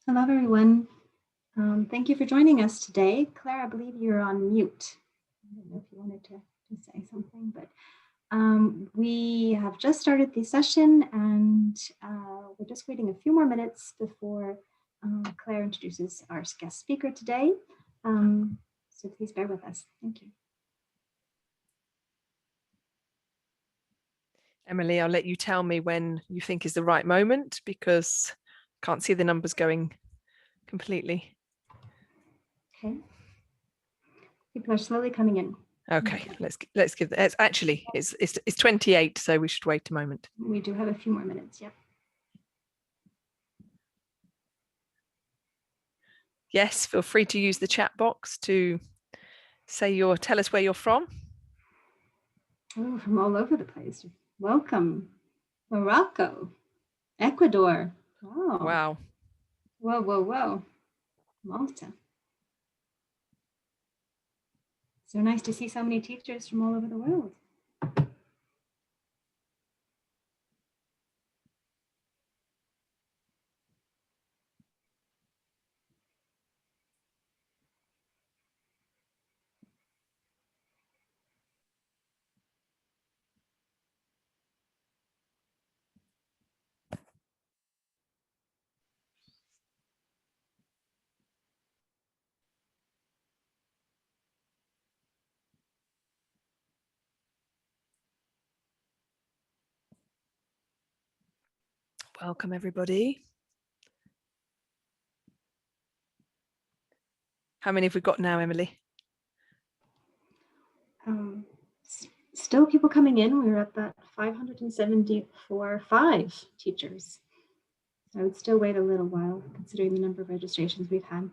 Hello, everyone. Thank you for joining us today. Claire, I believe you're on mute. I don't know if you wanted to say something, but we have just started the session and we're just waiting a few more minutes before Claire introduces our guest speaker today. So please bear with us. Thank you. Emily, I'll let you tell me when you think is the right moment because I can't see the numbers going completely. Okay. People are slowly coming in. Okay, let's give that. It's 28, so we should wait a moment. We do have a few more minutes. Yep. Yes, feel free to use the chat box to tell us where you're from. Oh, from all over the place. Welcome. Morocco, Ecuador. Oh. Wow. Whoa, whoa, whoa. Malta. So nice to see so many teachers from all over the world. Welcome, everybody. How many have we got now, Emily? Still people coming in. We're at that 574 teachers. So I would still wait a little while considering the number of registrations we've had.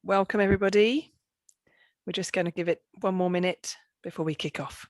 Welcome, everybody. We're just going to give it one more minute before we kick off.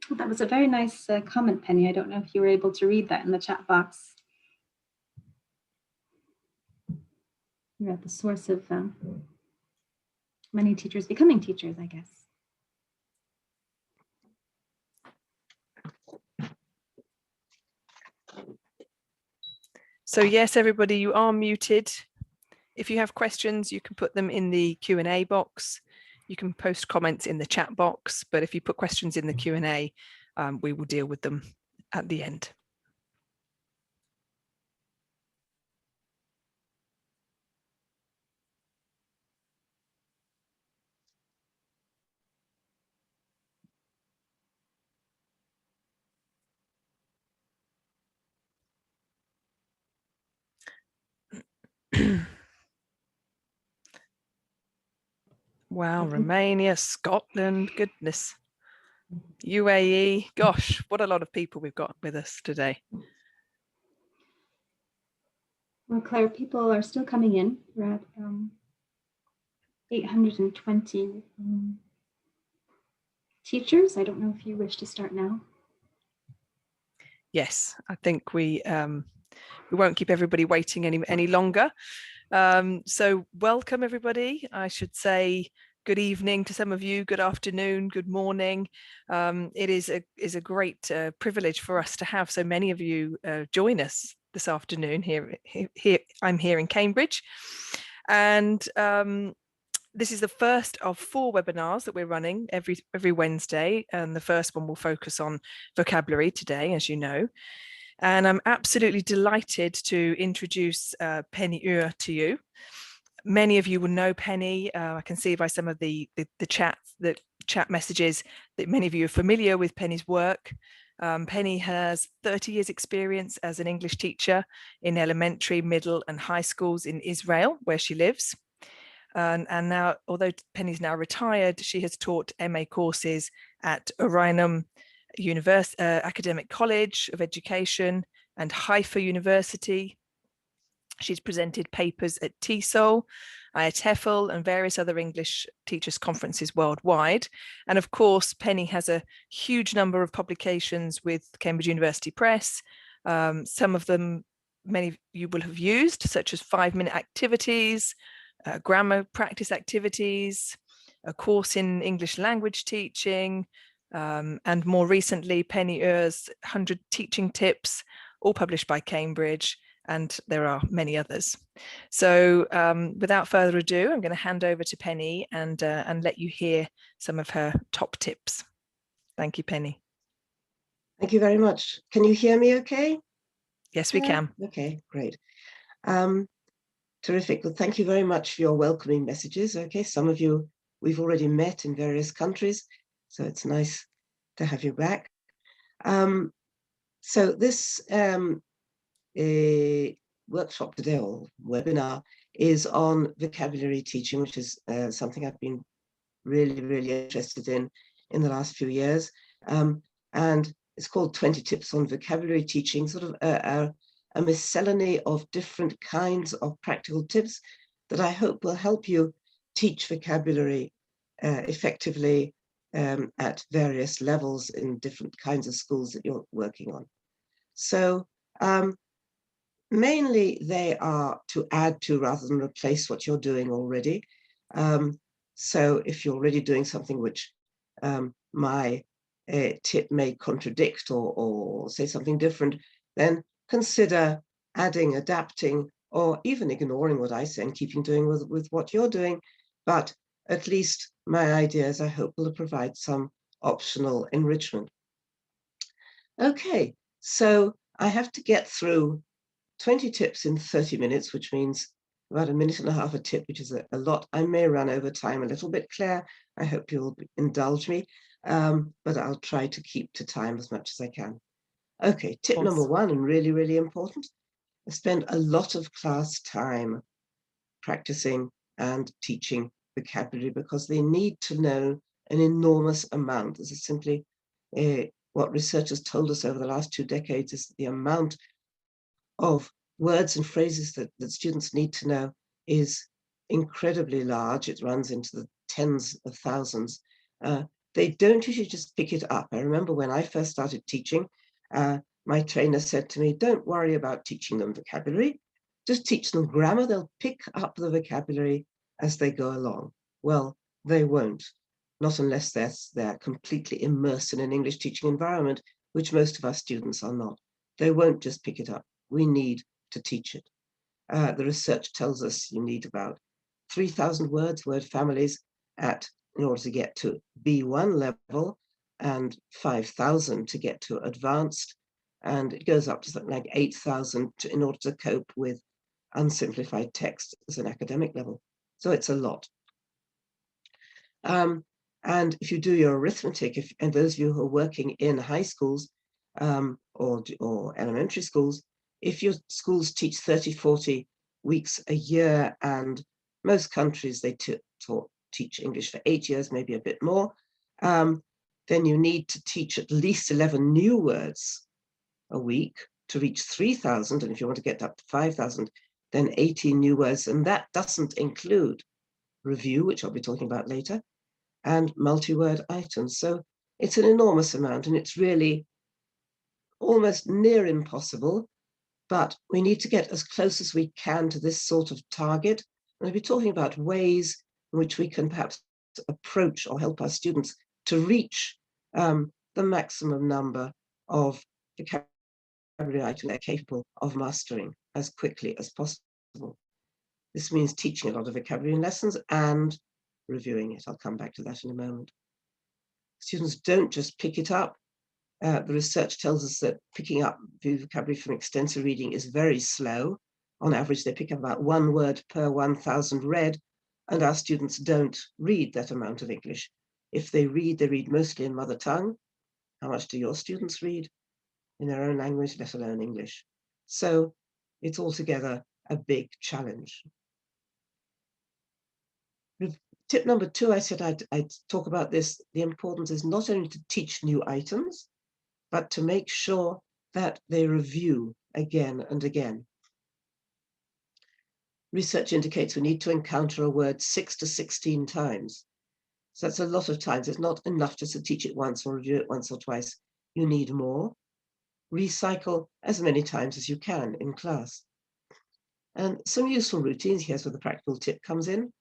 Well, that was a very nice comment, Penny. I don't know if you were able to read that in the chat box. You're at the source of many teachers becoming teachers, I guess. So yes, everybody, you are muted. If you have questions, you can put them in the Q&A box. You can post comments in the chat box, but if you put questions in the Q&A, we will deal with them at the end. Wow, Romania, Scotland, goodness. UAE, gosh, what a lot of people we've got with us today. Well, Claire, people are still coming in. We're at 820 teachers. I don't know if you wish to start now. Yes, I think we won't keep everybody waiting any longer. So welcome everybody. I should say good evening to some of you, good afternoon, good morning. It is a great privilege for us to have so many of you join us this afternoon here. I'm here in Cambridge, and this is the first of 4 webinars that we're running every Wednesday, and the first one will focus on vocabulary today, as you know. And I'm absolutely delighted to introduce Penny Ure to you. Many of you will know Penny. I can see by some of the chat messages that many of you are familiar with Penny's work. Penny has 30 years experience as an English teacher in elementary, middle and high schools in Israel, where she lives. And now, although Penny's now retired, she has taught MA courses at Synonym Academic College of Education and Haifa University. She's presented papers at TESOL, IATEFL, and various other English teachers' conferences worldwide. And of course, Penny has a huge number of publications with Cambridge University Press. Some of them many of you will have used, such as 5-minute activities, grammar practice activities, a course in English language teaching, and more recently, Penny Ure's 100 teaching tips, all published by Cambridge, and there are many others. So without further ado, I'm going to hand over to Penny and let you hear some of her top tips. Thank you, Penny. Thank you very much. Can you hear me okay? Yes, we can. Okay, great. Terrific. Well, thank you very much for your welcoming messages. Okay, some of you we've already met in various countries, so it's nice to have you back. So this workshop today, or webinar, is on vocabulary teaching, which is something I've been really interested in the last few years. And it's called 20 Tips on Vocabulary Teaching, sort of a miscellany of different kinds of practical tips that I hope will help you teach vocabulary effectively at various levels in different kinds of schools that you're working on. So mainly they are to add to rather than replace what you're doing already. So if you're already doing something which my tip may contradict or say something different, then consider adding, adapting, or even ignoring what I say and keeping doing with what you're doing. But at least my ideas, I hope, will provide some optional enrichment. Okay, so I have to get through 20 tips in 30 minutes, which means about 1.5 minutes a tip, which is a lot. I may run over time a little bit, Claire. I hope you'll indulge me, but I'll try to keep to time as much as I can. Okay, tip number 1, and really important. I spend a lot of class time practicing and teaching vocabulary because they need to know an enormous amount. This is simply what researchers told us over the last 2 decades, is the amount of words and phrases that students need to know is incredibly large. It runs into the tens of thousands. They don't usually just pick it up. I remember when I first started teaching, my trainer said to me, don't worry about teaching them vocabulary, just teach them grammar. They'll pick up the vocabulary as they go along. Well, they won't, not unless they're completely immersed in an English teaching environment, which most of our students are not. They won't just pick it up. We need to teach it. The research tells us you need about 3,000 words, word families, in order to get to B1 level, and 5,000 to get to advanced, and it goes up to something like 8,000 in order to cope with unsimplified text as an academic level. So it's a lot. And if you do your arithmetic, and those of you who are working in high schools or elementary schools, if your schools teach 30, 40 weeks a year, and most countries they teach English for 8 years, maybe a bit more, then you need to teach at least 11 new words a week to reach 3,000. And if you want to get up to 5,000, then 18 new words. And that doesn't include review, which I'll be talking about later, and multi-word items. So it's an enormous amount, and it's really almost near impossible, but we need to get as close as we can to this sort of target. And I'll be talking about ways in which we can perhaps approach or help our students to reach the maximum number of vocabulary items they're capable of mastering as quickly as possible. This means teaching a lot of vocabulary in lessons and reviewing it. I'll come back to that in a moment. Students don't just pick it up. The research tells us that picking up vocabulary from extensive reading is very slow. On average, they pick up about 1 word per 1,000 read, and our students don't read that amount of English. If they read mostly in mother tongue. How much do your students read in their own language, let alone English? So it's altogether a big challenge. Tip number 2, I said I'd talk about this. The importance is not only to teach new items, but to make sure that they review again and again. Research indicates we need to encounter a word 6 to 16 times. So that's a lot of times. It's not enough just to teach it once or review it once or twice. You need more. Recycle as many times as you can in class. And some useful routines, here's where the practical tip comes in.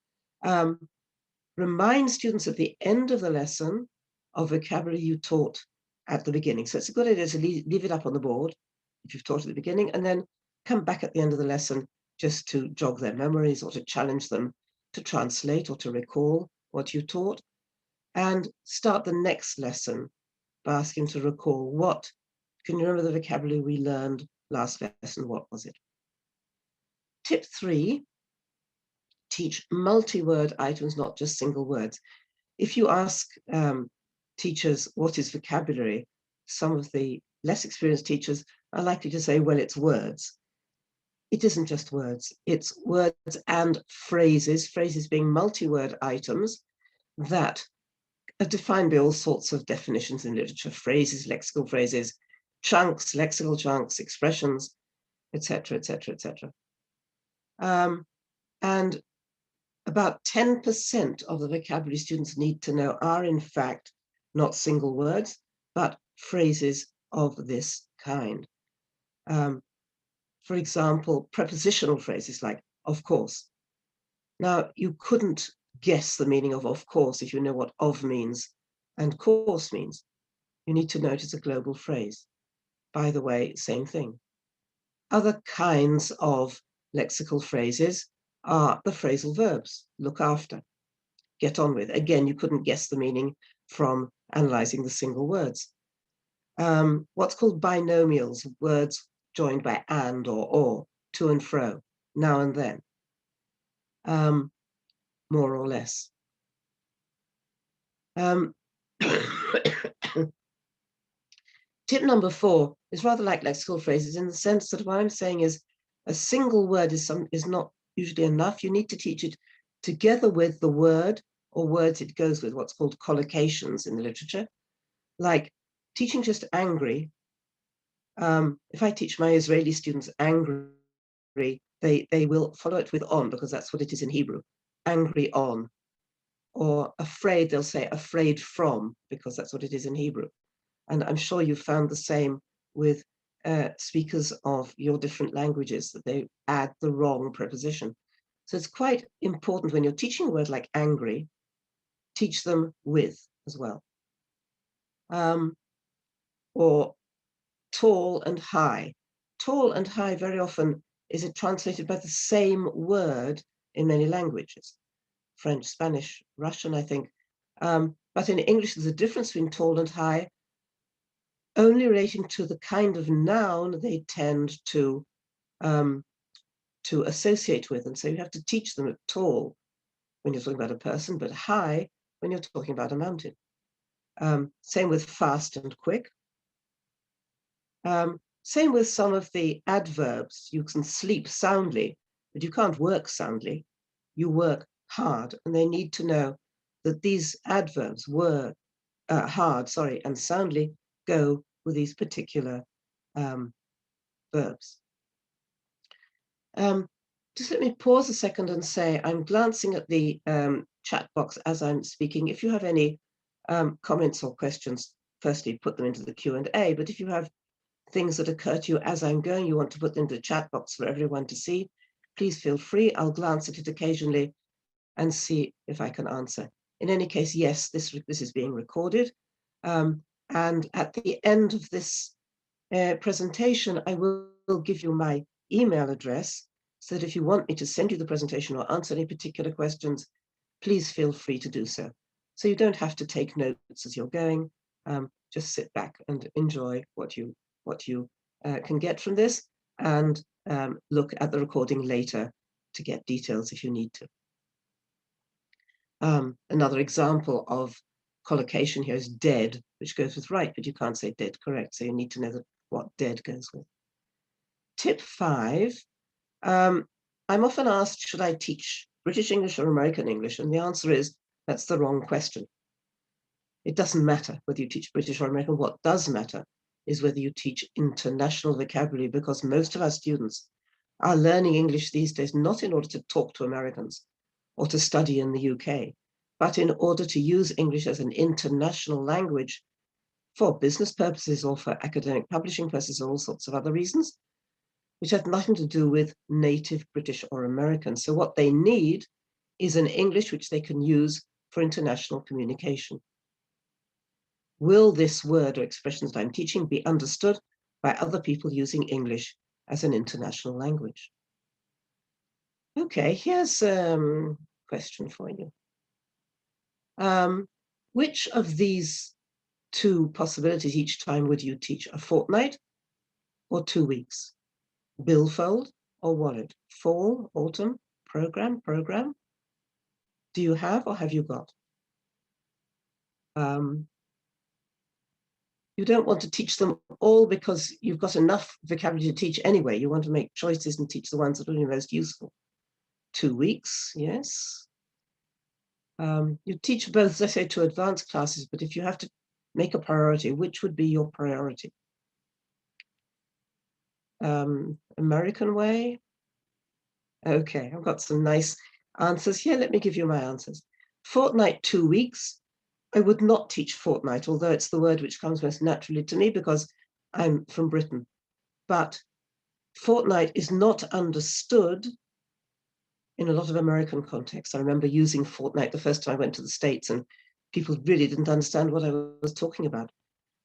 Remind students at the end of the lesson of vocabulary you taught at the beginning. So it's a good idea to leave it up on the board if you've taught at the beginning, and then come back at the end of the lesson just to jog their memories or to challenge them to translate or to recall what you taught, and start the next lesson by asking to recall what, can you remember the vocabulary we learned last lesson? What was it? Tip 3, teach multi-word items, not just single words. If you ask teachers what is vocabulary, some of the less experienced teachers are likely to say, well, it's words. It isn't just words, it's words and phrases, phrases being multi-word items that are defined by all sorts of definitions in literature, phrases, lexical phrases, chunks, lexical chunks, expressions, etc., etc., etc. And about 10% of the vocabulary students need to know are, in fact, not single words, but phrases of this kind. For example, prepositional phrases like, of course. Now, you couldn't guess the meaning of course, if you know what of means and course means. You need to know it is a global phrase. By the way, same thing. Other kinds of lexical phrases are the phrasal verbs, look after, get on with. Again, you couldn't guess the meaning from analyzing the single words. What's called binomials, words joined by and or, to and fro, now and then, more or less. Tip number 4 is rather like lexical phrases in the sense that what I'm saying is a single word is not usually enough. You need to teach it together with the word or words it goes with, what's called collocations in the literature. Like teaching just angry. If I teach my Israeli students angry, they will follow it with on, because that's what it is in Hebrew, angry on. Or afraid, they'll say afraid from, because that's what it is in Hebrew. And I'm sure you've found the same with speakers of your different languages, that they add the wrong preposition. So it's quite important when you're teaching a word like angry, teach them with as well. Or tall and high. Tall and high very often is translated by the same word in many languages. French, Spanish, Russian, I think. But in English, there's a difference between tall and high, only relating to the kind of noun they tend to associate with. And so you have to teach them tall when you're talking about a person, but high when you're talking about a mountain. Same with fast and quick. Same with some of the adverbs. You can sleep soundly, but you can't work soundly. You work hard, and they need to know that these adverbs were hard, and soundly go with these particular verbs. Just let me pause a second and say, I'm glancing at the chat box as I'm speaking. If you have any comments or questions, firstly, put them into the Q&A. But if you have things that occur to you as I'm going, you want to put them into the chat box for everyone to see, please feel free. I'll glance at it occasionally and see if I can answer. In any case, yes, this is being recorded. And at the end of this presentation, I will give you my email address, so that if you want me to send you the presentation or answer any particular questions, please feel free to do so. So you don't have to take notes as you're going. Just sit back and enjoy what you can get from this, and look at the recording later to get details if you need to. Another example of collocation here is dead, which goes with right, but you can't say dead correct, so you need to know what dead goes with. Tip 5. I'm often asked, should I teach British English or American English? And the answer is, that's the wrong question. It doesn't matter whether you teach British or American. What does matter is whether you teach international vocabulary, because most of our students are learning English these days not in order to talk to Americans or to study in the UK, but in order to use English as an international language for business purposes or for academic publishing purposes or all sorts of other reasons, which have nothing to do with native British or American. So what they need is an English which they can use for international communication. Will this word or expressions that I'm teaching be understood by other people using English as an international language? Okay, here's a question for you. Which of these two possibilities each time would you teach? A fortnight or 2 weeks? Billfold or wallet? Fall, autumn, program? Do you have or have you got? You don't want to teach them all because you've got enough vocabulary to teach anyway. You want to make choices and teach the ones that are most useful. 2 weeks, yes. You teach both, as I say, to advanced classes, but if you have to make a priority, which would be your priority? American way? Okay, I've got some nice answers here. Let me give you my answers. Fortnight, 2 weeks. I would not teach fortnight, although it's the word which comes most naturally to me because I'm from Britain. But fortnight is not understood in a lot of American contexts. I remember using fortnight the first time I went to the States, and people really didn't understand what I was talking about.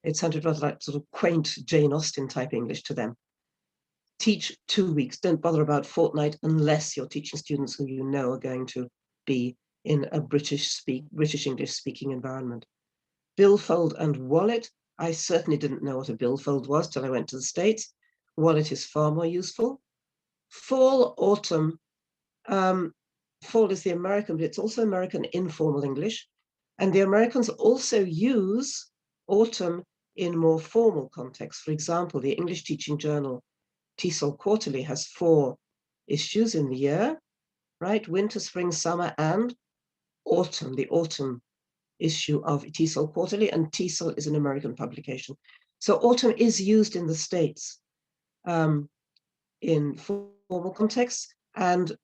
It sounded rather like sort of quaint Jane Austen type English to them. Teach 2 weeks. Don't bother about fortnight unless you're teaching students who you know are going to be in a British English speaking environment. Billfold and wallet. I certainly didn't know what a billfold was till I went to the States. Wallet is far more useful. Fall, autumn. Fall is the American, but it's also American informal English. And the Americans also use autumn in more formal contexts. For example, the English teaching journal TESOL Quarterly has 4 issues in the year, right? Winter, spring, summer, and autumn, the autumn issue of TESOL Quarterly, and TESOL is an American publication. So autumn is used in the States in formal contexts, and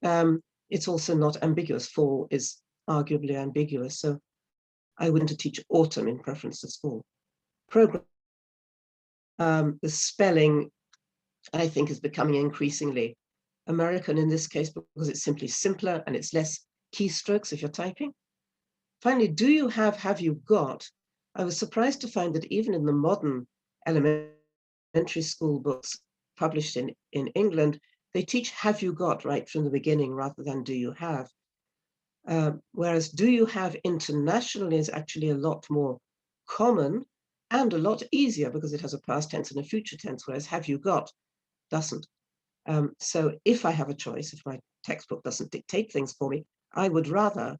it's also not ambiguous. Fall is arguably ambiguous, so I wouldn't teach autumn in preference to fall. Program. The spelling, I think, is becoming increasingly American in this case because it's simply simpler and it's less keystrokes if you're typing. Finally, do you have you got? I was surprised to find that even in the modern elementary school books published in England, they teach have you got right from the beginning rather than do you have. Whereas do you have internationally is actually a lot more common and a lot easier because it has a past tense and a future tense, whereas have you got doesn't. So if I have a choice, if my textbook doesn't dictate things for me, I would rather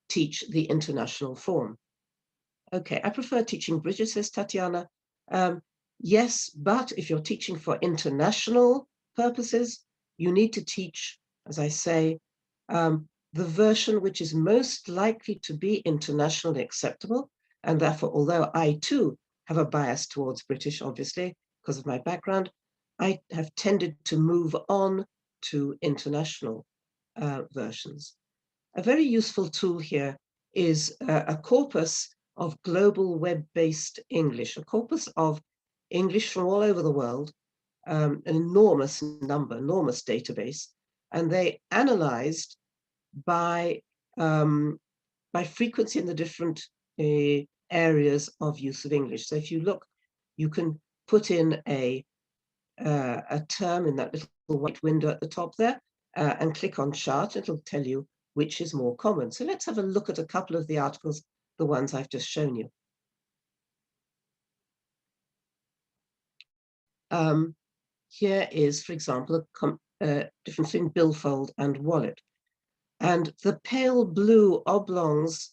teach the international form. Okay, I prefer teaching British, says Tatiana. Yes, but if you're teaching for international purposes, you need to teach, as I say, the version which is most likely to be internationally acceptable. And therefore, although I too have a bias towards British, obviously, because of my background, I have tended to move on to international versions. A very useful tool here is a corpus of global web-based English, a corpus of English from all over the world, an enormous number, enormous database, and they analyzed by frequency in the different areas of use of English. So if you look, you can put in a term in that little white window at the top there and click on chart. It'll tell you which is more common. So let's have a look at a couple of the articles, the ones I've just shown you. Here is, for example, a difference between billfold and wallet. And the pale blue oblongs,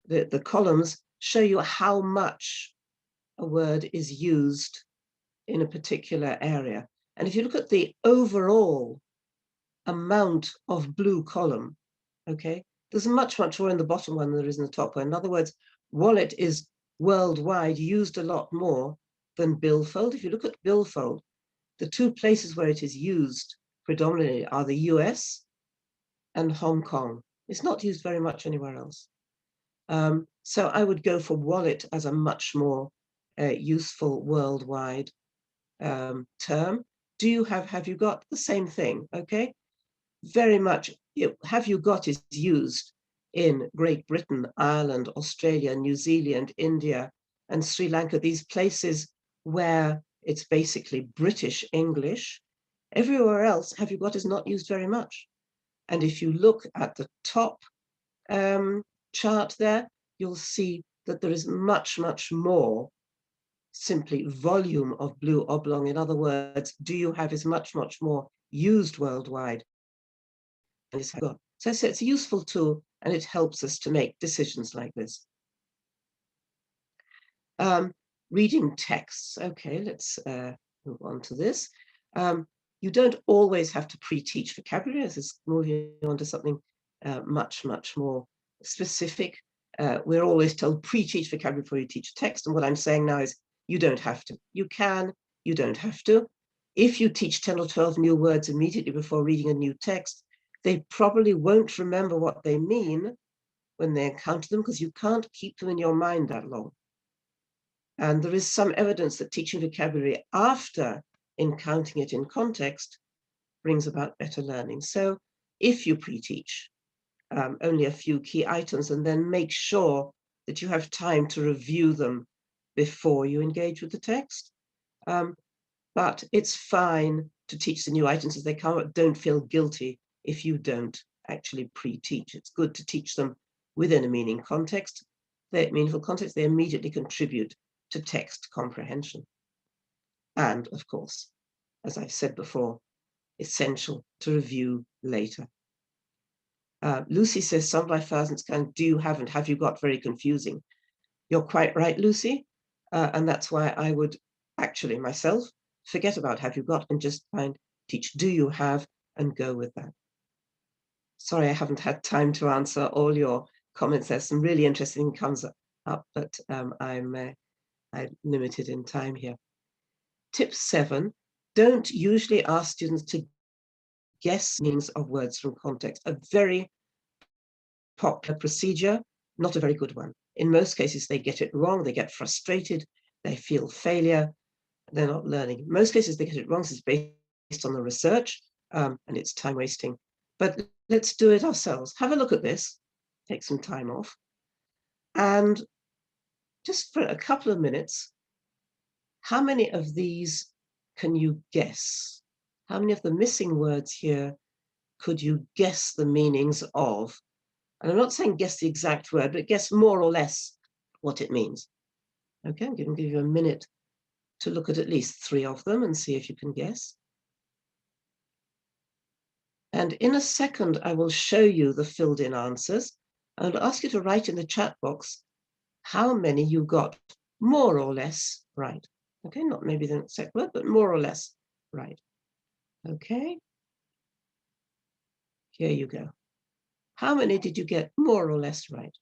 the columns, show you how much a word is used in a particular area. And if you look at the overall amount of blue column, okay, there's much, much more in the bottom one than there is in the top one. In other words, wallet is worldwide used a lot more than billfold. If you look at billfold, the two places where it is used predominantly are the US and Hong Kong. It's not used very much anywhere else. So I would go for wallet as a much more useful worldwide term. Do you have you got? The same thing, okay? Very much, have you got is used in Great Britain, Ireland, Australia, New Zealand, India, and Sri Lanka, these places where it's basically British English. Everywhere else, have you got is not used very much. And if you look at the top chart there, you'll see that there is much, much more simply volume of blue oblong. In other words, do you have is much, much more used worldwide. And it's got. So it's a useful tool, and it helps us to make decisions like this. Reading texts. Okay, let's move on to this. You don't always have to pre-teach vocabulary. This is moving on to something much, much more specific. We're always told pre-teach vocabulary before you teach text. And what I'm saying now is you don't have to. You can, you don't have to. If you teach 10 or 12 new words immediately before reading a new text, they probably won't remember what they mean when they encounter them, because you can't keep them in your mind that long. And there is some evidence that teaching vocabulary after encountering it in context brings about better learning. So if you pre-teach only a few key items, and then make sure that you have time to review them before you engage with the text. But it's fine to teach the new items as they come up. Don't feel guilty if you don't actually pre-teach. It's good to teach them within a meaningful context. They immediately contribute to text comprehension. And of course, as I've said before, essential to review later. Lucy says, some of my thousands can do you haven't, have you got very confusing. You're quite right, Lucy. And that's why I would actually myself forget about have you got and just teach do you have and go with that. Sorry, I haven't had time to answer all your comments. There's some really interesting comes up, but I'm limited in time here. Tip 7, don't usually ask students to guess meanings of words from context. A very popular procedure, not a very good one. In most cases, they get it wrong, they get frustrated, they feel failure, they're not learning. In most cases, they get it wrong, so it's based on the research, and it's time wasting. But let's do it ourselves. Have a look at this, take some time off, and just for a couple of minutes, how many of these can you guess? How many of the missing words here could you guess the meanings of? And I'm not saying guess the exact word, but guess more or less what it means. Okay, I'm going to give you a minute to look at least 3 of them and see if you can guess. And in a second, I will show you the filled in answers. I'll ask you to write in the chat box how many you got more or less right. Okay, not maybe the exact word, but more or less right. Okay, here you go. How many did you get more or less right?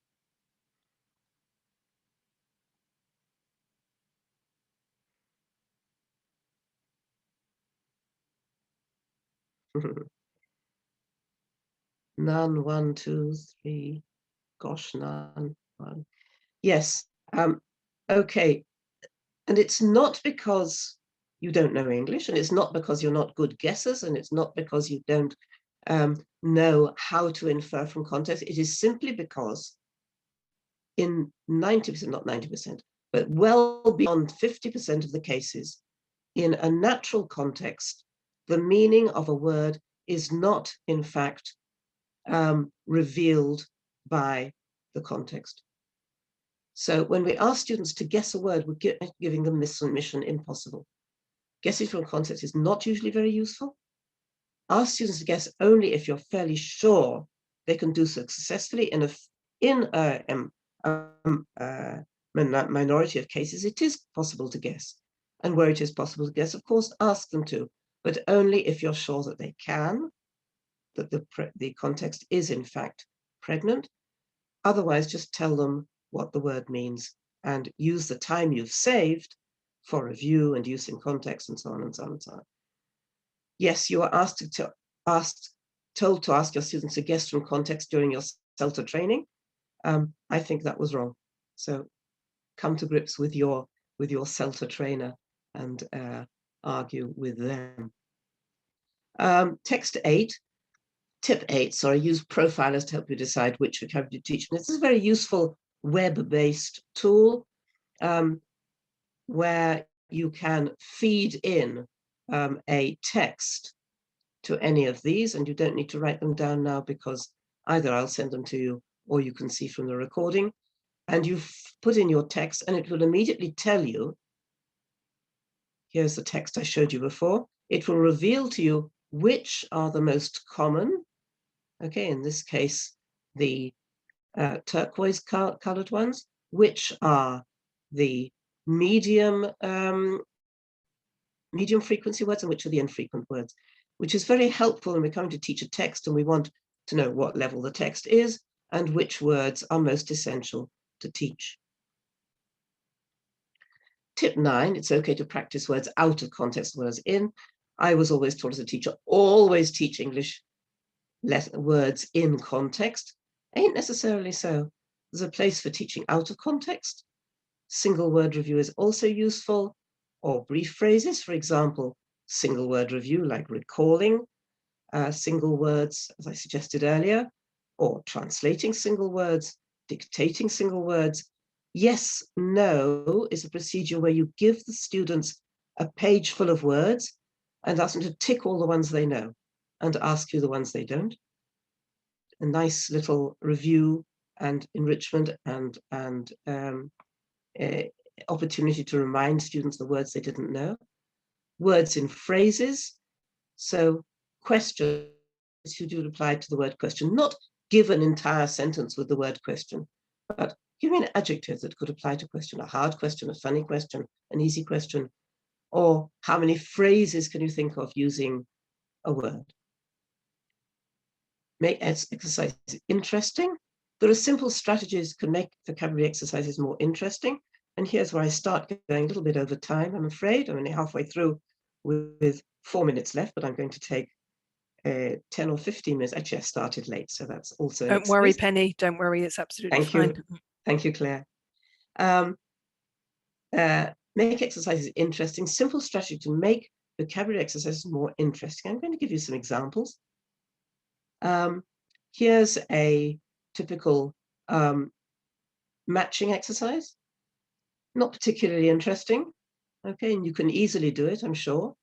none, 1, 2, 3, gosh, none, 1. Yes, okay. And it's not because you don't know English, and it's not because you're not good guessers, and it's not because you don't know how to infer from context. It is simply because in 90%, not 90%, but well beyond 50% of the cases, in a natural context, the meaning of a word is not, in fact, revealed by the context. So when we ask students to guess a word, we're giving them mission impossible. Guessing from context is not usually very useful. Ask students to guess only if you're fairly sure they can do so successfully. In a minority of cases, it is possible to guess. And where it is possible to guess, of course, ask them to, but only if you're sure that they can, that the context is in fact pregnant. Otherwise, just tell them what the word means and use the time you've saved for review and use in context and so on and so on and so on. Yes, you are told to ask your students to guess from context during your CELTA training. I think that was wrong. So come to grips with your CELTA trainer and argue with them. Text 8. Tip 8, sorry, use profilers to help you decide which vocabulary to teach. And this is a very useful web-based tool where you can feed in a text to any of these, and you don't need to write them down now because either I'll send them to you or you can see from the recording. And you put in your text and it will immediately tell you, here's the text I showed you before. It will reveal to you which are the most common. Okay, in this case, the turquoise colored ones, which are the medium frequency words and which are the infrequent words, which is very helpful when we're coming to teach a text and we want to know what level the text is and which words are most essential to teach. Tip 9, it's okay to practice words out of context, words in. I was always taught as a teacher, always teach English words in context. Ain't necessarily so. There's a place for teaching out of context. Single word review is also useful, or brief phrases, for example, single word review like recalling single words, as I suggested earlier, or translating single words, dictating single words. Yes, no is a procedure where you give the students a page full of words and ask them to tick all the ones they know and ask you the ones they don't. A nice little review and enrichment and opportunity to remind students the words they didn't know. Words in phrases. So questions you do apply to the word question, not give an entire sentence with the word question, but give me an adjective that could apply to question, a hard question, a funny question, an easy question, or how many phrases can you think of using a word? Make exercises interesting. There are simple strategies that can make vocabulary exercises more interesting. And here's where I start going a little bit over time, I'm afraid. I'm only halfway through with 4 minutes left, but I'm going to take 10 or 15 minutes. Actually, I started late, so that's also an Don't worry, excuse. Penny. Don't worry. It's absolutely fine. Thank you, Claire. Make exercises interesting. Simple strategy to make vocabulary exercises more interesting. I'm going to give you some examples. Here's a typical matching exercise. Not particularly interesting. Okay, and you can easily do it, I'm sure.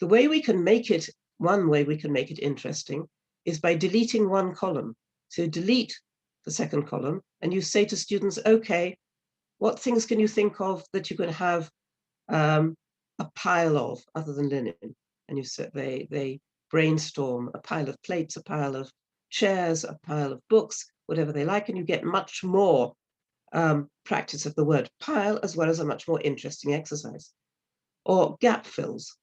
The way we can make it, one way we can make it interesting is by deleting one column. So delete the second column and you say to students, okay, what things can you think of that you can have a pile of other than linen? And you say they brainstorm a pile of plates, a pile of chairs, a pile of books, whatever they like, and you get much more practice of the word pile, as well as a much more interesting exercise. Or gap fills.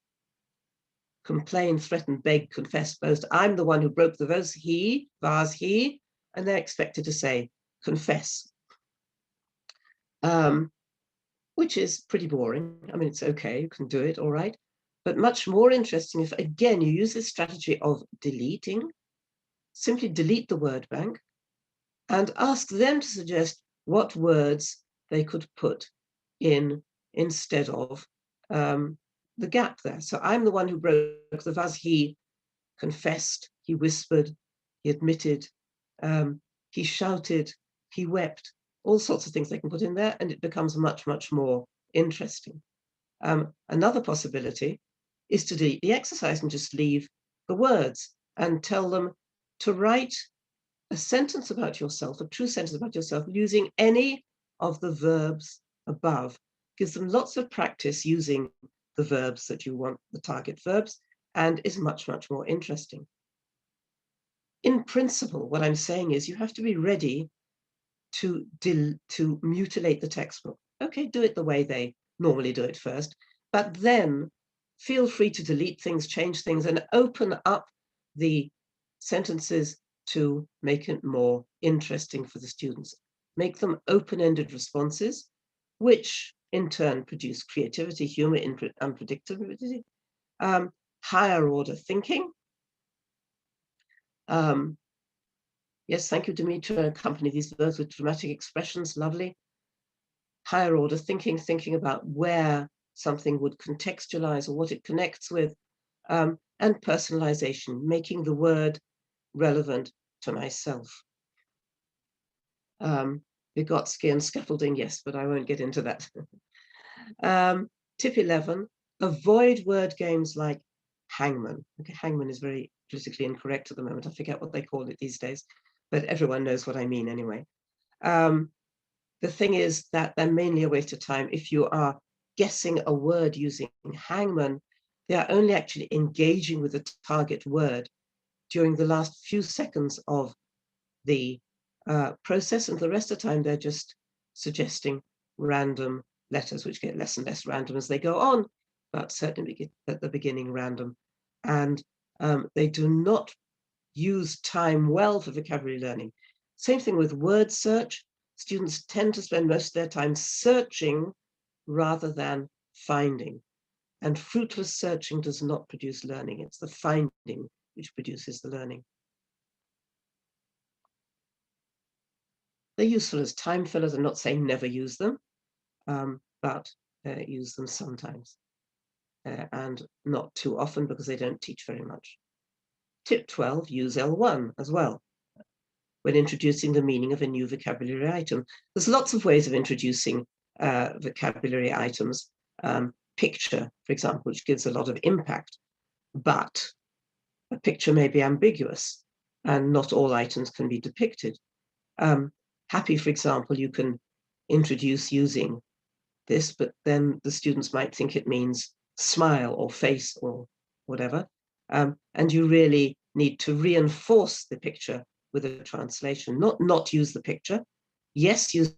Complain, threaten, beg, confess, boast. I'm the one who broke the vase, he, and they're expected to say, confess. Which is pretty boring. I mean, it's okay, you can do it, all right. But much more interesting if, again, you use this strategy of deleting. simply delete the word bank and ask them to suggest what words they could put in instead of the gap there. So I'm the one who broke the vase. He confessed, he whispered, he admitted, he shouted, he wept, all sorts of things they can put in there, and it becomes much, much more interesting. Another possibility is to delete the exercise and just leave the words and tell them to write a sentence about yourself, a true sentence about yourself, using any of the verbs above. Gives them lots of practice using the verbs that you want, the target verbs, and is much, much more interesting. In principle, what I'm saying is you have to be ready to mutilate the textbook. Okay, do it the way they normally do it first, but then feel free to delete things, change things, and open up the sentences to make it more interesting for the students. Make them open-ended responses, which in turn produce creativity, humor, unpredictability, higher order thinking. Yes, thank you, Demetra. Accompany these verbs with dramatic expressions, lovely. Higher order thinking, thinking about where something would contextualize or what it connects with, and personalization, making the word relevant to myself. Vygotsky and scaffolding, yes, but I won't get into that. Tip 11, avoid word games like hangman. Okay, hangman is very politically incorrect at the moment. I forget what they call it these days, but everyone knows what I mean anyway. The thing is that they're mainly a waste of time. If you are guessing a word using hangman, they are only actually engaging with the target word during the last few seconds of the process, and the rest of the time they're just suggesting random letters, which get less and less random as they go on, but certainly at the beginning random. And they do not use time well for vocabulary learning. Same thing with word search. Students tend to spend most of their time searching rather than finding. And fruitless searching does not produce learning. It's the finding which produces the learning. They're useful as time fillers. I'm not saying never use them, but use them sometimes. And not too often because they don't teach very much. Tip 12, use L1 as well when introducing the meaning of a new vocabulary item. There's lots of ways of introducing vocabulary items. Picture, for example, which gives a lot of impact, but a picture may be ambiguous and not all items can be depicted. Happy, for example, you can introduce using this, but then the students might think it means smile or face or whatever. And you really need to reinforce the picture with a translation, not use the picture. Yes, use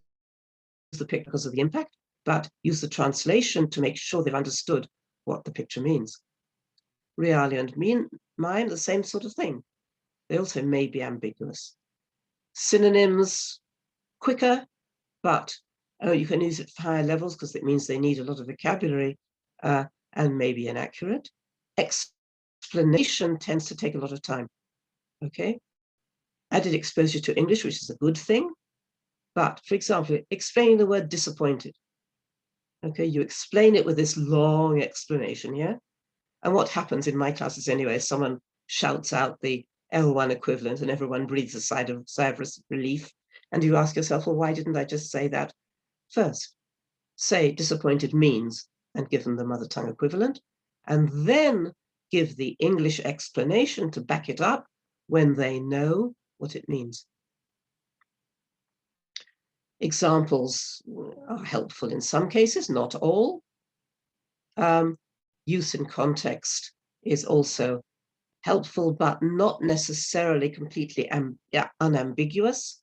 the picture because of the impact, but use the translation to make sure they've understood what the picture means. Realia and mime, the same sort of thing. They also may be ambiguous. Synonyms, quicker, but you can use it for higher levels because it means they need a lot of vocabulary and maybe inaccurate. Explanation tends to take a lot of time. Okay, added exposure to English, which is a good thing. But for example, explaining the word disappointed. Okay, you explain it with this long explanation here. And what happens in my classes anyway, someone shouts out the L1 equivalent and everyone breathes a sigh of relief. And you ask yourself, well, why didn't I just say that first? Say disappointed means and give them the mother tongue equivalent, and then give the English explanation to back it up when they know what it means. Examples are helpful in some cases, not all. Use in context is also helpful, but not necessarily completely unambiguous.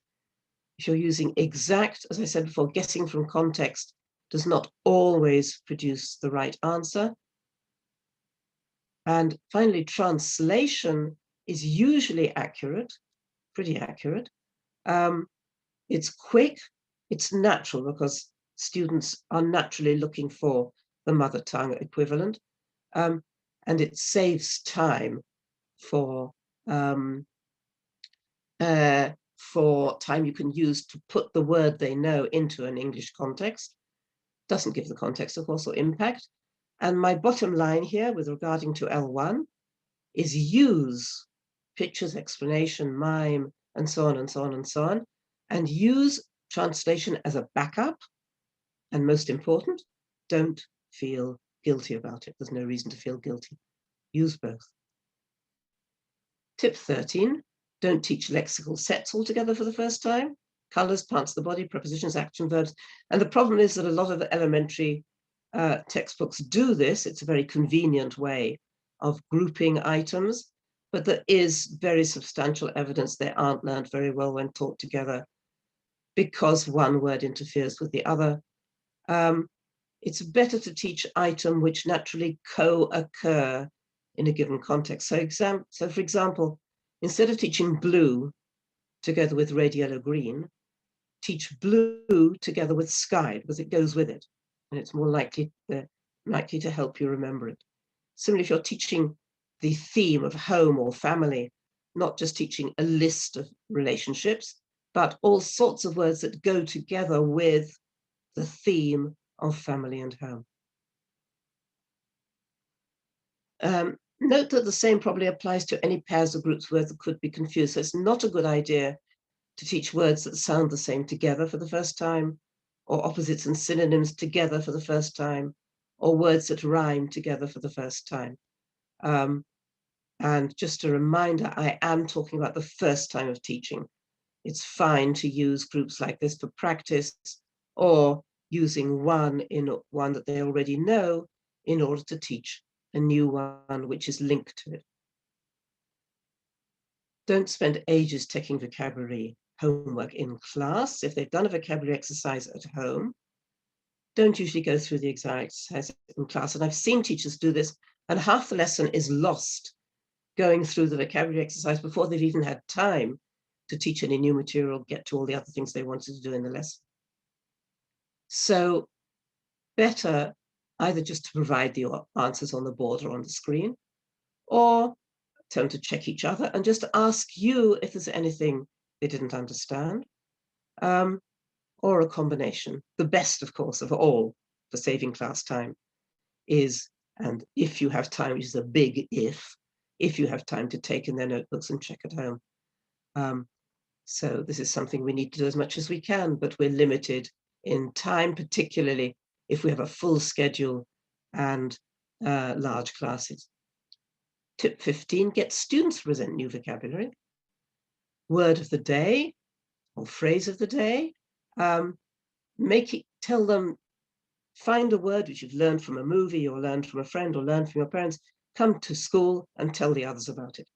If you're using exact, as I said before, guessing from context does not always produce the right answer. And finally, translation is usually accurate, pretty accurate. It's quick, it's natural because students are naturally looking for the mother tongue equivalent. And it saves time for for time you can use to put the word they know into an English context. Doesn't give the context, of course, or impact. And my bottom line here with regarding to L1 is use pictures, explanation, mime, and so on and so on and so on, and use translation as a backup. And most important, don't feel guilty about it. There's no reason to feel guilty. Use both. Tip 13, don't teach lexical sets altogether for the first time. Colors, parts of the body, prepositions, action verbs. And the problem is that a lot of the elementary textbooks do this. It's a very convenient way of grouping items, but there is very substantial evidence they aren't learned very well when taught together because one word interferes with the other. It's better to teach items which naturally co-occur in a given context. So for example, instead of teaching blue together with red, yellow, green, teach blue together with sky because it goes with it. And it's more likely to help you remember it. Similarly, if you're teaching the theme of home or family, not just teaching a list of relationships, but all sorts of words that go together with the theme of family and home. Note that the same probably applies to any pairs or groups of words that could be confused. So it's not a good idea to teach words that sound the same together for the first time, or opposites and synonyms together for the first time, or words that rhyme together for the first time. And just a reminder, I am talking about the first time of teaching. It's fine to use groups like this for practice, or using one that they already know in order to teach a new one which is linked to it. Don't spend ages taking vocabulary homework in class. If they've done a vocabulary exercise at home, don't usually go through the exercise in class. And I've seen teachers do this, and half the lesson is lost going through the vocabulary exercise before they've even had time to teach any new material, get to all the other things they wanted to do in the lesson. So better either just to provide the answers on the board or on the screen, or tell them to check each other and just ask you if there's anything they didn't understand, or a combination. The best, of course, of all for saving class time is, and if you have time, which is a big if you have time to take in their notebooks and check at home. So this is something we need to do as much as we can, but we're limited in time, particularly if we have a full schedule and large classes. Tip 15, get students to present new vocabulary. Word of the day or phrase of the day. Tell them, find a word which you've learned from a movie or learned from a friend or learned from your parents, come to school and tell the others about it.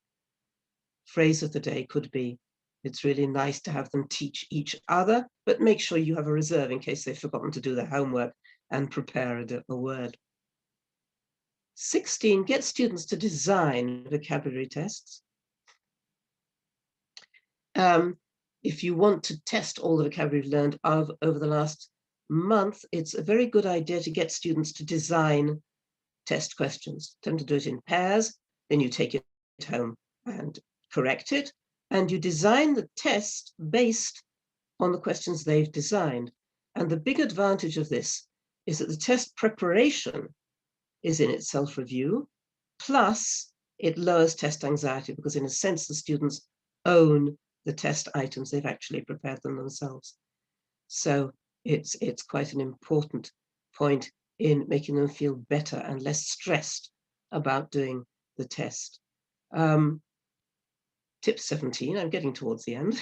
Phrase of the day could be, it's really nice to have them teach each other, but make sure you have a reserve in case they've forgotten to do their homework and prepare a word. 16, get students to design vocabulary tests. If you want to test all the vocabulary you've learned over the last month, it's a very good idea to get students to design test questions. Tell them to do it in pairs, then you take it home and correct it, and you design the test based on the questions they've designed. And the big advantage of this is that the test preparation is in itself review, plus it lowers test anxiety because in a sense the students own the test items, they've actually prepared them themselves. So it's quite an important point in making them feel better and less stressed about doing the test. Tip 17, I'm getting towards the end.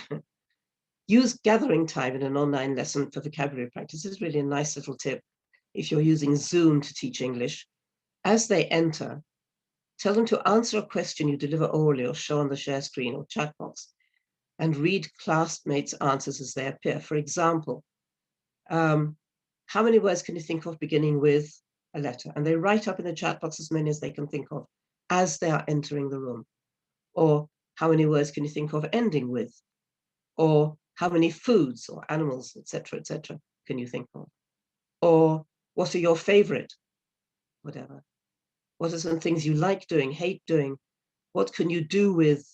Use gathering time in an online lesson for vocabulary practice. This is really a nice little tip if you're using Zoom to teach English. As they enter, tell them to answer a question you deliver orally or show on the share screen or chat box, and read classmates' answers as they appear. For example, how many words can you think of beginning with a letter? And they write up in the chat box as many as they can think of as they are entering the room. Or how many words can you think of ending with? Or how many foods or animals, etc., can you think of? Or what are your favorite? Whatever. What are some things you like doing, hate doing? What can you do with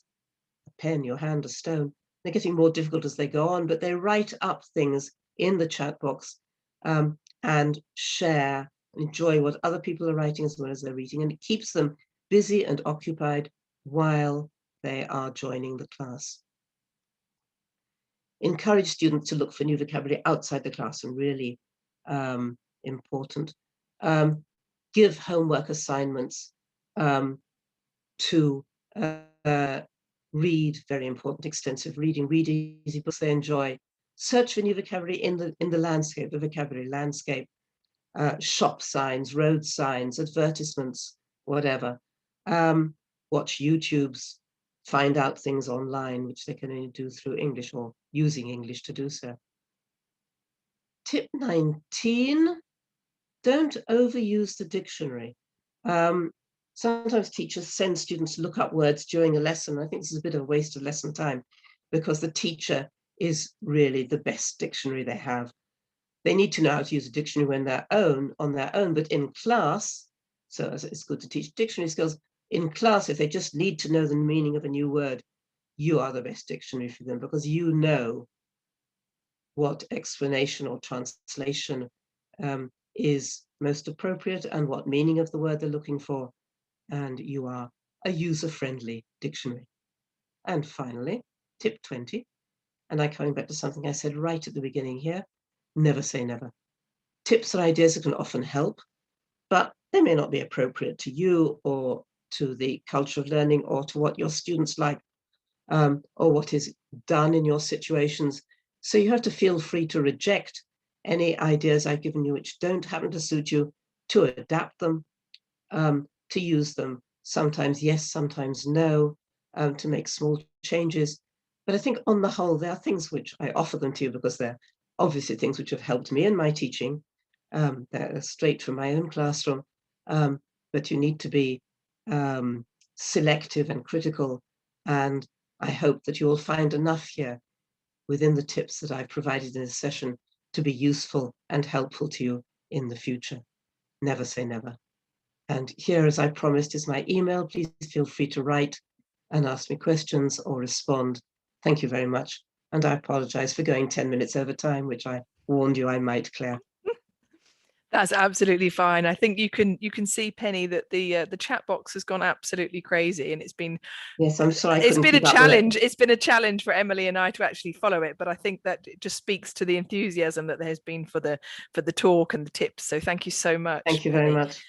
a pen, your hand, a stone? They're getting more difficult as they go on, but they write up things in the chat box and share and enjoy what other people are writing as well as they're reading. And it keeps them busy and occupied while they are joining the class. Encourage students to look for new vocabulary outside the classroom, really important. Give homework assignments to read, very important, extensive reading, read easy books they enjoy. Search for new vocabulary in the landscape, the vocabulary landscape, shop signs, road signs, advertisements, whatever. Watch YouTubes, find out things online, which they can only do through English or using English to do so. Tip 19, don't overuse the dictionary. Sometimes teachers send students to look up words during a lesson. I think this is a bit of a waste of lesson time because the teacher is really the best dictionary they have. They need to know how to use a dictionary on their own, but in class, so it's good to teach dictionary skills. In class, if they just need to know the meaning of a new word, you are the best dictionary for them because you know what explanation or translation is most appropriate and what meaning of the word they're looking for. And you are a user-friendly dictionary. And finally, tip 20, and I'm coming back to something I said right at the beginning here, never say never. Tips and ideas that can often help, but they may not be appropriate to you or to the culture of learning or to what your students like or what is done in your situations. So you have to feel free to reject any ideas I've given you which don't happen to suit you, to adapt them, to use them, sometimes yes, sometimes no, to make small changes. But I think on the whole, there are things which I offer them to you because they're obviously things which have helped me in my teaching. They're straight from my own classroom, but you need to be selective and critical. And I hope that you will find enough here within the tips that I've provided in this session to be useful and helpful to you in the future. Never say never. And here, as I promised, is my email. Please feel free to write and ask me questions or respond. Thank you very much. And I apologize for going 10 minutes over time, which I warned you I might, Claire. That's absolutely fine. I think you can see, Penny, that the chat box has gone absolutely crazy, and it's been I'm sorry. It's been a challenge. It's been a challenge for Emily and I to actually follow it, but I think that it just speaks to the enthusiasm that there has been for the talk and the tips. So thank you so much. Thank you very much.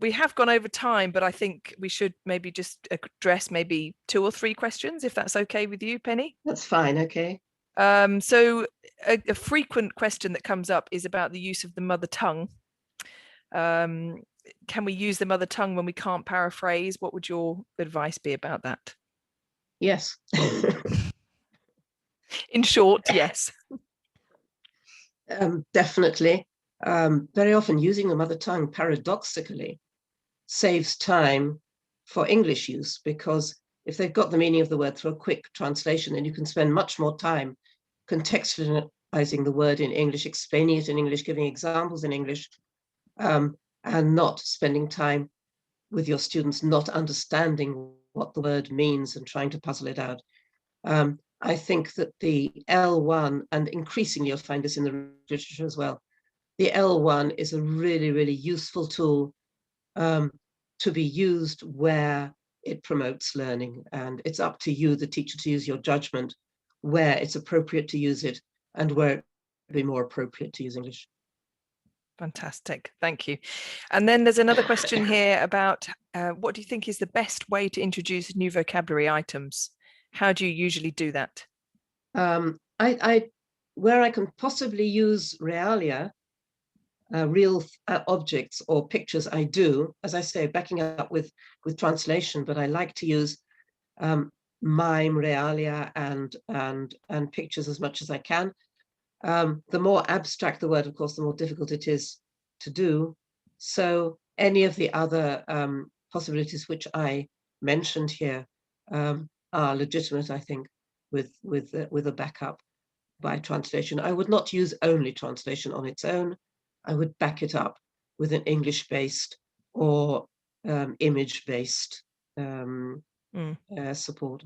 We have gone over time, but I think we should maybe just address maybe 2 or 3 questions, if that's okay with you, Penny. That's fine. Okay. So a frequent question that comes up is about the use of the mother tongue. Can we use the mother tongue when we can't paraphrase? What would your advice be about that? Yes. In short, yes. Definitely. Very often using the mother tongue paradoxically saves time for English use, because if they've got the meaning of the word through a quick translation, then you can spend much more time contextualizing the word in English, explaining it in English, giving examples in English, and not spending time with your students not understanding what the word means and trying to puzzle it out. I think that the L1, and increasingly you'll find this in the literature as well, the L1 is a really, really useful tool to be used where it promotes learning. And it's up to you, the teacher, to use your judgment where it's appropriate to use it and where it would be more appropriate to use English. Fantastic, thank you. And then there's another question here about what do you think is the best way to introduce new vocabulary items? How do you usually do that? Where I can possibly use Realia, real objects or pictures, I do, as I say, backing up with translation, but I like to use mime, Realia, and pictures as much as I can. The more abstract the word, of course, the more difficult it is to do. So any of the other possibilities which I mentioned here are legitimate, I think, with a backup by translation. I would not use only translation on its own. I would back it up with an English-based or image-based support.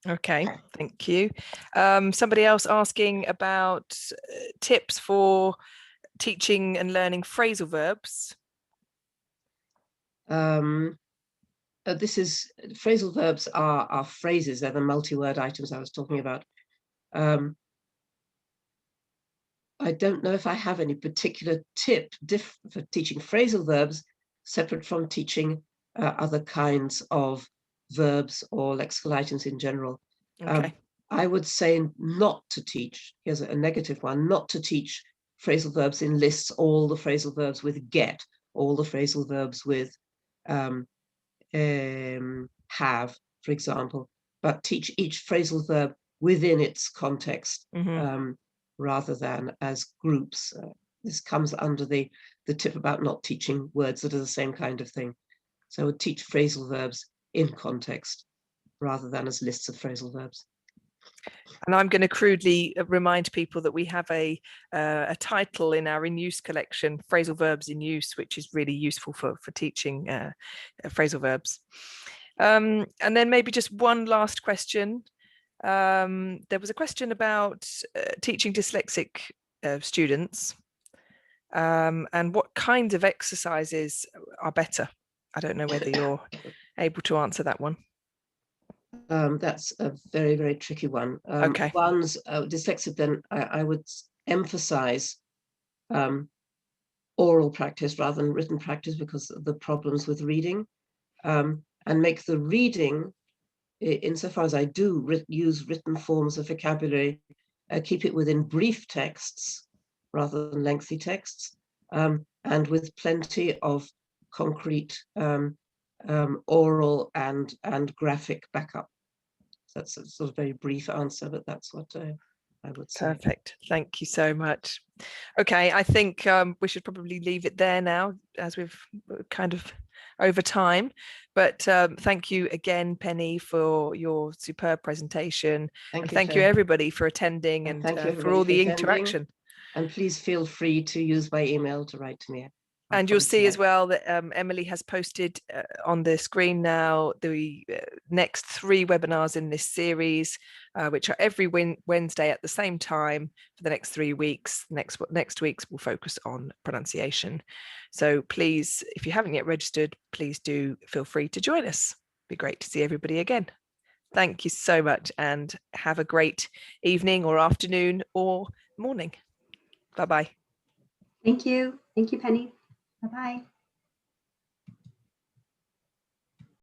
Okay, thank you. Somebody else asking about tips for teaching and learning phrasal verbs. This is phrasal verbs are phrases. They're the multi-word items I was talking about. I don't know if I have any particular tip for teaching phrasal verbs separate from teaching other kinds of verbs or lexical items in general. Okay. I would say not to teach, here's a negative one, not to teach phrasal verbs in lists, all the phrasal verbs with get, all the phrasal verbs with have, for example, but teach each phrasal verb within its context. Rather than as groups. This comes under the tip about not teaching words that are the same kind of thing. So I would teach phrasal verbs in context rather than as lists of phrasal verbs. And I'm going to crudely remind people that we have a title in our in use collection, Phrasal Verbs in Use, which is really useful for teaching phrasal verbs. And then maybe just one last question. There was a question about teaching dyslexic students and what kinds of exercises are better. I don't know whether you're able to answer that one. That's a very, very tricky one. Okay. One's dyslexic, then I would emphasize oral practice rather than written practice because of the problems with reading, and make the reading, insofar as I do use written forms of vocabulary, keep it within brief texts rather than lengthy texts, and with plenty of concrete oral and graphic backup. That's a sort of very brief answer, but that's what I would say. Perfect. Thank you so much. Okay, I think we should probably leave it there now, as we've kind of over time. But thank you again, Penny, for your superb presentation. Thank you everybody for attending and for all the interaction. And please feel free to use my email to write to me. And you'll see as well that Emily has posted on the screen now the next 3 webinars in this series, which are every Wednesday at the same time for the next 3 weeks. Next week's will focus on pronunciation. So please, if you haven't yet registered, please do feel free to join us. It'd be great to see everybody again. Thank you so much and have a great evening or afternoon or morning. Bye-bye. Thank you. Thank you, Penny. Bye-bye.